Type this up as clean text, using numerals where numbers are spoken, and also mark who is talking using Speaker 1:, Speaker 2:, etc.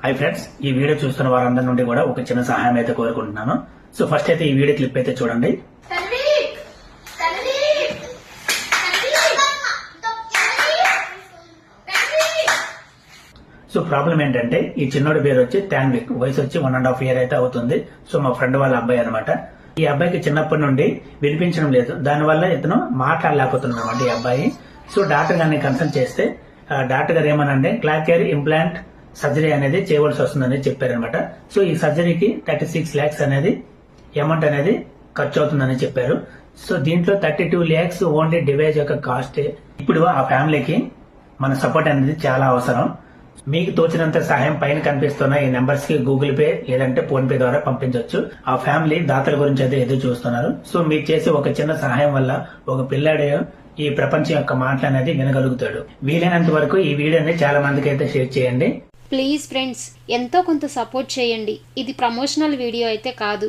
Speaker 1: Hi friends, ఈ video చూస్తున్న వారందరి నుండి కూడా ఒక చిన్న సహాయం అయితే కోరుకుంటున్నాను. సో ఫస్ట్ అయితే ఈ వీడియో క్లిప్ అయితే చూడండి. సో ప్రాబ్లం ఏంటంటే ఈ చిన్నోడి పేరు వచ్చి టాన్విక్, వయసు వచ్చి 1.5 years అయితే అవుతుంది. సో మా ఫ్రెండ్ వాళ్ళ అబ్బాయి అనమాట. ఈ అబ్బాయికి చిన్నప్పటి నుండి వినిపించడం లేదు, దానివల్ల ఇతను మాట్లాడలేకపోతున్నాడు అనమాట ఈ అబ్బాయి. సో డాక్టర్ గారిని కన్సల్ట్ చేస్తే డాక్టర్ గారు ఏమనంటే క్లాకేర్ ఇంప్లాంట్ సర్జరీ అనేది చేయవలసి వస్తుందని చెప్పారనమాట. సో ఈ సర్జరీకి 36 lakhs అనేది అమౌంట్ అనేది ఖర్చు అవుతుందని చెప్పారు. సో దీంట్లో 32 lakhs ఓన్లీ డివైజ్ యొక్క కాస్ట్. ఇప్పుడు ఆ ఫ్యామిలీకి మన సపోర్ట్ అనేది చాలా అవసరం. మీకు తోచినంత సహాయం పైన కనిపిస్తున్న ఈ నెంబర్స్ కి గూగుల్ పే లేదంటే ఫోన్ పే ద్వారా పంపించవచ్చు. ఆ ఫ్యామిలీ దాతల గురించి అయితే ఎదురు చూస్తున్నారు. సో మీకు చేసే ఒక చిన్న సహాయం వల్ల ఒక పిల్లాడే ఈ ప్రపంచం యొక్క మాటలు అనేది వినగలుగుతాడు. వీలైనంత వరకు ఈ వీడియోని చాలా మందికి అయితే షేర్ చేయండి.
Speaker 2: ప్లీజ్ ఫ్రెండ్స్, ఎంతో కొంత సపోర్ట్ చేయండి. ఇది ప్రమోషనల్ వీడియో అయితే కాదు.